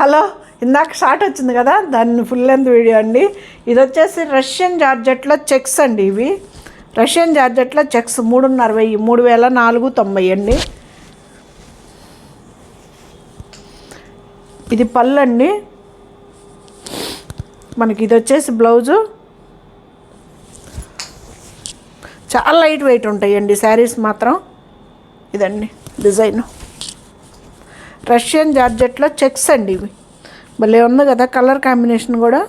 Hello, ఇందాక short వచ్చింది కదా, దాన్ని ఫుల్ లెంత్ వీడియో అండి. ఇది వచ్చేసి రష్యన్ జార్జెట్లో చెక్స్ అండి. ఇవి రష్యన్ జార్జెట్లో చెక్స్ 3,500, 3,490 అండి. ఇది పళ్ళు అండి మనకి. ఇది వచ్చేసి బ్లౌజు. చాలా లైట్ వెయిట్ ఉంటాయండి శారీస్ మాత్రం. ఇదండి డిజైన్ రష్యన్ జార్జెట్లో చెక్స్ అండి. ఇవి భలే ఉంది కదా కలర్ కాంబినేషన్ కూడా.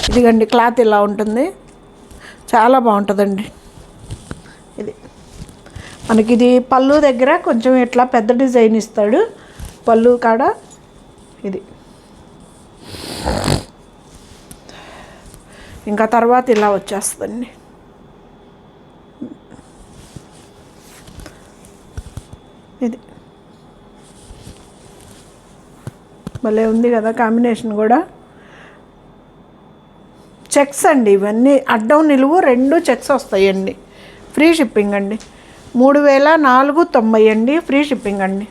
ఇదిగండి క్లాత్ ఇలా ఉంటుంది, చాలా బాగుంటుందండి. ఇది మనకి ఇది పళ్ళు దగ్గర కొంచెం ఇట్లా పెద్ద డిజైన్ ఇస్తాడు పళ్ళు కాడ. ఇది ఇంకా తర్వాత ఇలా వచ్చేస్తుందండి. ఇది భలే ఉంది కదా కాంబినేషన్ కూడా. చెక్స్ అండి ఇవన్నీ, అడ్డం నిలువు రెండు చెక్స్ వస్తాయండి. ఫ్రీ షిప్పింగ్ అండి. 3,490 అండి. ఫ్రీ షిప్పింగ్ అండి.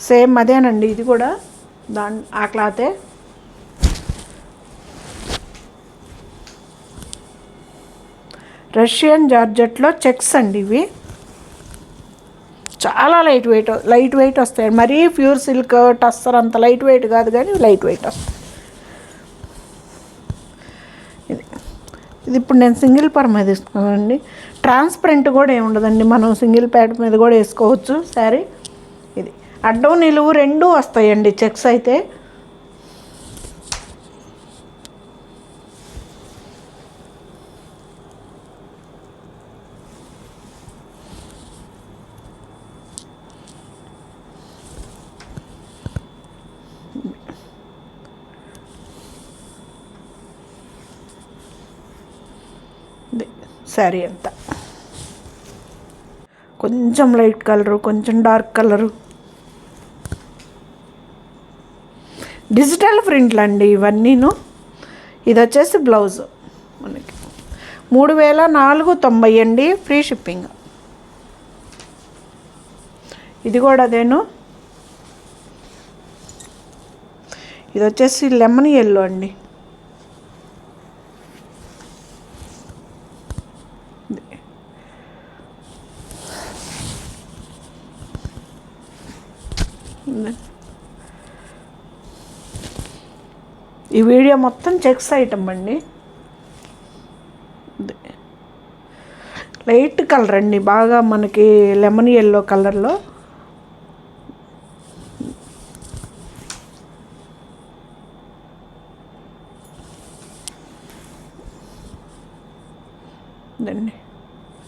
సేమ్ అదేనండి ఇది కూడా, ఆ క్లాతే. రష్యన్ జార్జెట్లో చెక్స్ అండి ఇవి. చాలా లైట్ వెయిట్ వస్తాయి. మరీ ప్యూర్ సిల్క్ టస్సర్ అంత లైట్ వెయిట్ కాదు, కానీ లైట్ వెయిట్ వస్తాయి. ఇది ఇప్పుడు నేను సింగిల్ పర్ మీద వేసుకున్నానండి. ట్రాన్స్పరెంట్ కూడా ఏమి ఉండదండి, మనం సింగిల్ ప్యాడ్ మీద కూడా వేసుకోవచ్చు శారీ. ఇది అడ్డం నిలువు రెండూ వస్తాయండి చెక్స్ అయితే. శారీ అంతా కొంచెం లైట్ కలరు, కొంచెం డార్క్ కలరు, డిజిటల్ ప్రింట్లు అండి ఇవన్నీను. ఇది వచ్చేసి బ్లౌజ్ మనకి 3,490 అండి. Free shipping. ఇది కూడా అదేను. ఇది వచ్చేసి లెమన్ ఎల్లో అండి. ఈ వీడియో మొత్తం చెక్స్ ఐటమ్ అండి. లైట్ కలర్ అండి, బాగా మనకి లెమన్ ఎల్లో కలర్లో. ఇదండి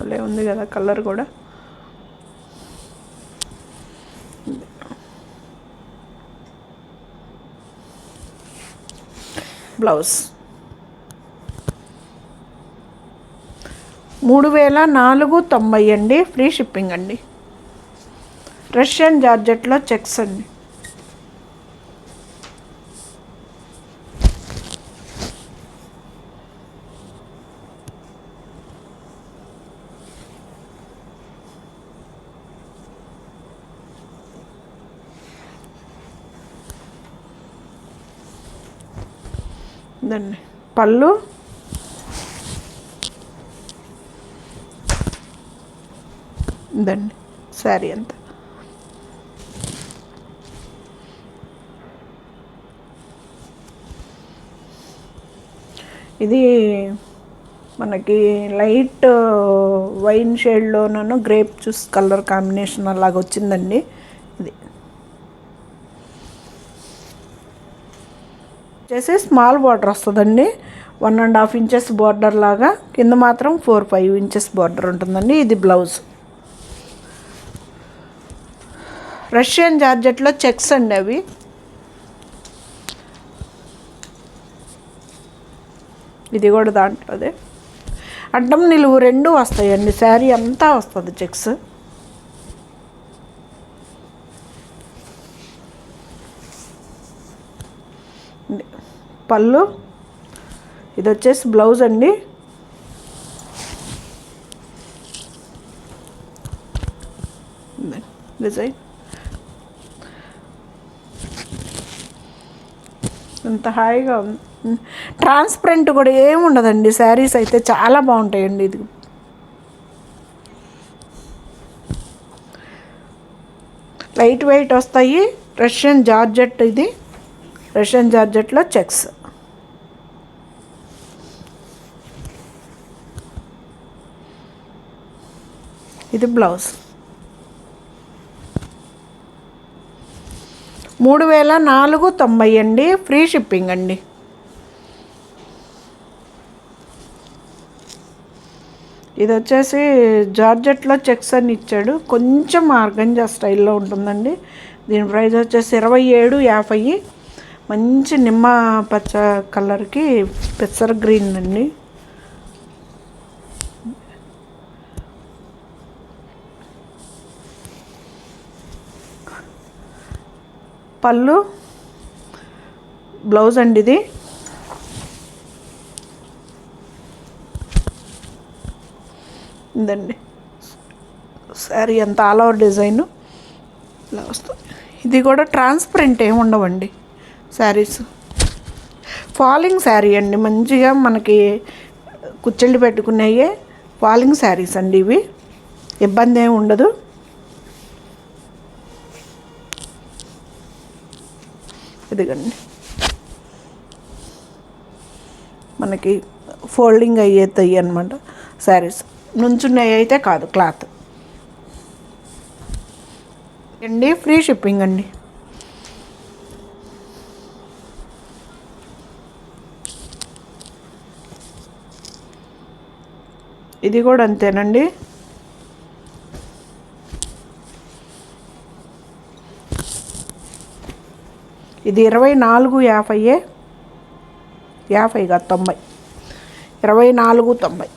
భలే ఉంది కదా కలర్ కూడా. బ్లౌజ్ 3,490 అండి. ఫ్రీ షిప్పింగ్ అండి. రష్యన్ జార్జెట్లో చెక్స్ అండి. ఇదండి పళ్ళు. ఇదండి శారీ అంతా. ఇది మనకి లైట్ వైన్ షేడ్లోనూ గ్రేప్ జ్యూస్ కలర్ కాంబినేషన్ అలాగ వచ్చిందండి. ఇది వచ్చేసి స్మాల్ బార్డర్ వస్తుందండి. 1.5 ఇంచెస్ బార్డర్ లాగా, కింద మాత్రం 4-5 ఇంచెస్ బార్డర్ ఉంటుందండి. ఇది బ్లౌజ్. రష్యన్ జార్జెట్లో చెక్స్ అండి అవి. ఇది కూడా దాంట్లోదే. అడ్డం నిలువు రెండు వస్తాయండి. శారీ అంతా వస్తుంది చెక్స్. పళ్ళు. ఇది వచ్చేసి బ్లౌజ్ అండి. డిజైన్ అంత హాయిగా ఉంది. ట్రాన్స్పరెంట్ కూడా ఏమి ఉండదండి. శారీస్ అయితే చాలా బాగుంటాయండి. ఇది లైట్ వెయిట్ వస్తాయి. రష్యన్ జార్జెట్, ఇది రష్యన్ జార్జెట్లో చెక్స్. ఇది బ్లౌజ్. 3490 అండి. ఫ్రీ షిప్పింగ్ అండి. ఇది వచ్చేసి జార్జెట్లో చెక్స్ అని ఇచ్చాడు. కొంచెం ఆర్గంజా స్టైల్లో ఉంటుందండి. దీని ప్రైస్ వచ్చేసి 2750. మంచి నిమ్మ పచ్చ కలర్కి పెసర గ్రీన్ అండి. పళ్ళు, బ్లౌజ్ అండి. ఇది ఇదండి శారీ అంతా ఆల్ ఓవర్ డిజైన్ ఇలా వస్తుంది. ఇది కూడా ట్రాన్స్పరెంట్ ఏమి ఉండవండి శారీస్. ఫాలింగ్ శారీ అండి. మంచిగా మనకి కుచ్చెళ్ళు పెట్టుకునేయే ఫాలింగ్ శారీస్ అండి ఇవి. ఇబ్బంది ఏమి ఉండదు. ఇదిగండి మనకి ఫోల్డింగ్ అయ్యేతాయి అన్నమాట శారీస్. నుంచున్నాయి అయితే కాదు, క్లాత్ అండి. ఫ్రీ షిప్పింగ్ అండి. ఇది కూడా అంతేనండి. ఇది 2450. 50 కాదు 90. 2490.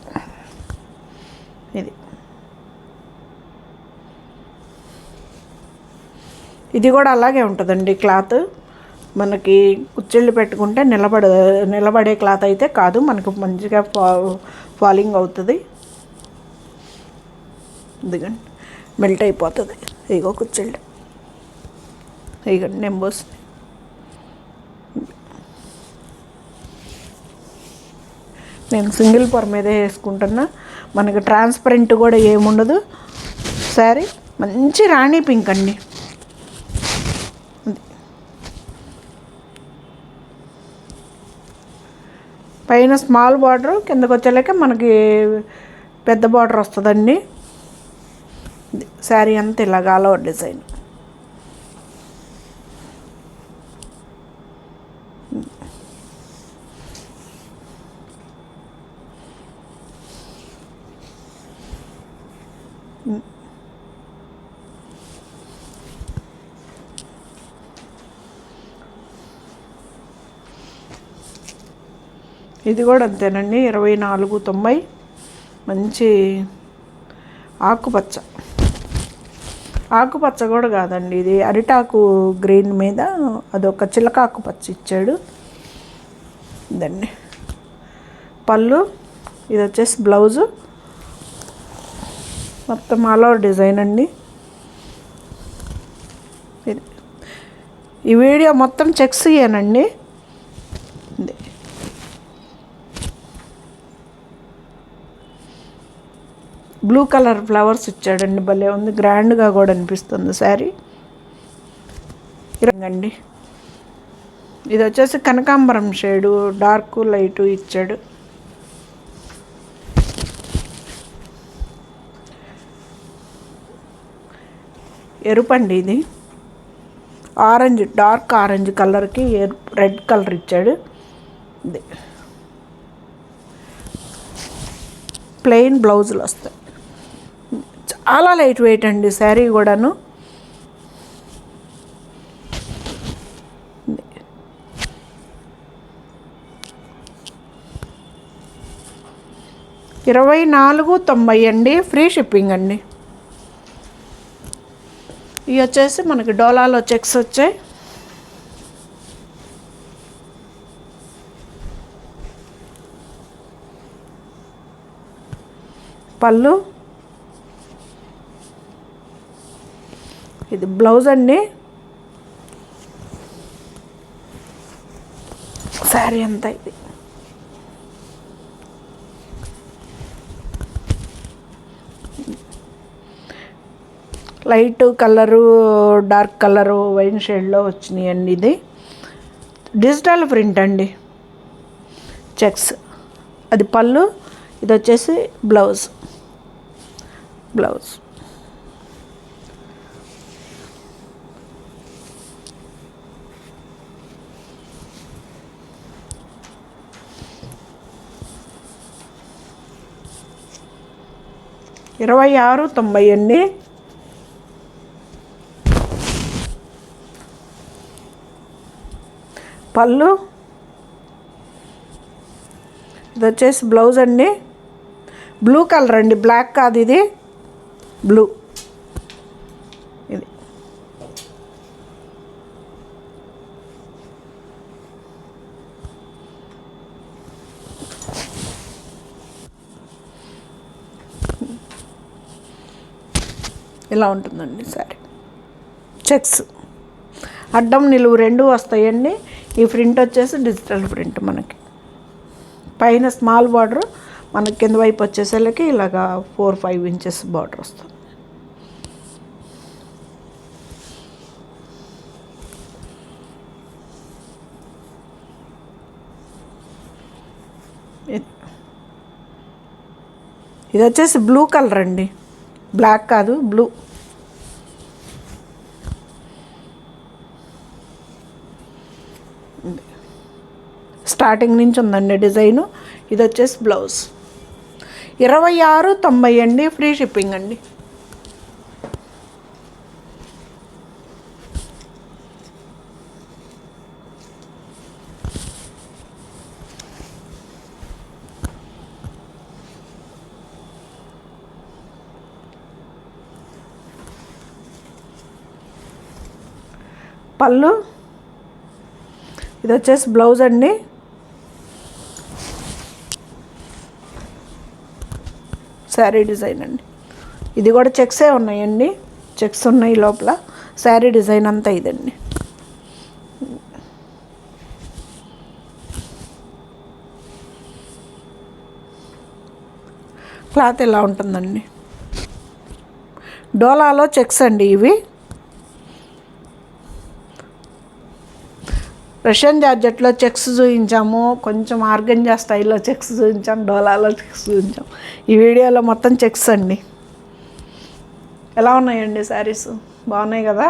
ఇది కూడా అలాగే ఉంటుందండి క్లాత్. మనకి కుచ్చెళ్ళు పెట్టుకుంటే నిలబడే క్లాత్ అయితే కాదు. మనకు మంచిగా ఫాలింగ్ అవుతుంది. ఇదిగండి మెల్ట్ అయిపోతుంది. ఇగో కుచ్చెళ్ళు, ఇగండి నెంబర్స్. నేను సింగిల్ పొర మీదే వేసుకుంటున్నా. మనకి ట్రాన్స్పరెంట్ కూడా ఏముండదు. శారీ మంచి రాణి పింక్ అండి. పైన స్మాల్ బార్డర్, కిందకు వచ్చేలాక మనకి పెద్ద బార్డర్ వస్తుందండి. శారీ అంతా ఇలాగ ఆల్ ఓవర్ డిజైన్. ఇది కూడా అంతేనండి. 2490. మంచి ఆకుపచ్చ. ఆకుపచ్చ కూడా కాదండి, ఇది అరిటాకు గ్రీన్ మీద అదొక చిలక ఆకుపచ్చ ఇచ్చాడు. ఇదండి పళ్ళు. ఇది వచ్చేసి బ్లౌజు. మొత్తం ఆల్ ఓవర్ డిజైన్ అండి. ఈ వీడియో మొత్తం చెక్స్ ఇయ్యానండి. బ్లూ కలర్ ఫ్లవర్స్ ఇచ్చాడండి. భలే ఉంది, గ్రాండ్గా కూడా అనిపిస్తుంది శారీ. అండి ఇది వచ్చేసి కనకాంబరం షేడు, డార్క్ లైటు ఇచ్చాడు. ఎరుపండి ఇది. ఆరెంజ్, డార్క్ ఆరెంజ్ కలర్కి రెడ్ కలర్ ఇచ్చాడు. ఇది ప్లెయిన్ బ్లౌజులు వస్తాయి. చాలా లైట్ వెయిట్ అండి శారీ కూడాను. $24.90 అండి. ఫ్రీ షిప్పింగ్ అండి. ఇవి వచ్చేసి మనకి డోలాలో చెక్స్ వచ్చాయి. పళ్ళు. ఇది బ్లౌజ్ అండి. శారీ అంతా ఇది. Light colour, dark colour, wine షేడ్లో వచ్చినాయండి. ఇది డిజిటల్ ప్రింట్ అండి, చెక్స్. అది పళ్ళు, ఇది వచ్చేసి బ్లౌజ్. బ్లౌజ్ $26.90 అండి. పళ్ళు, ఇది వచ్చేసి బ్లౌజ్ అండి. బ్లూ కలర్ అండి, బ్లాక్ కాదు, ఇది బ్లూ. ఇది ఇలా ఉంటుందండి శారీ. చెక్స్ అడ్డం నిలువు రెండు వస్తాయండి. ఈ ప్రింట్ వచ్చేసి డిజిటల్ ప్రింట్. మనకి పైన స్మాల్ బార్డర్, మనకి కింద వైపు వచ్చేసరికి ఇలాగా 4-5 ఇంచెస్ బార్డర్ వస్తుంది. ఇది వచ్చేసి బ్లూ కలర్ అండి, బ్లాక్ కాదు, బ్లూ. స్టార్టింగ్ నుంచి ఉందండి డిజైను. ఇది వచ్చేసి బ్లౌజ్. $26.90 అండి, ఫ్రీ షిప్పింగ్ అండి. పళ్ళు, ఇది వచ్చేసి బ్లౌజ్ అండి. శారీ డిజైన్ అండి. ఇది కూడా చెక్సే ఉన్నాయండి, చెక్స్ ఉన్నాయి లోపల. శారీ డిజైన్ అంతా ఇదండి. క్లాత్ ఎలా ఉంటుందండి, డోలాలో చెక్స్ అండి ఇవి. రష్యన్ జార్జెట్లో చెక్స్ చూపించాము, కొంచెం ఆర్గంజా స్టైల్లో చెక్స్ చూపించాం, డోలాలో చెక్స్ చూపించాం. ఈ వీడియోలో మొత్తం చెక్స్ అండి. ఎలా ఉన్నాయండి శారీస్? బాగున్నాయి కదా.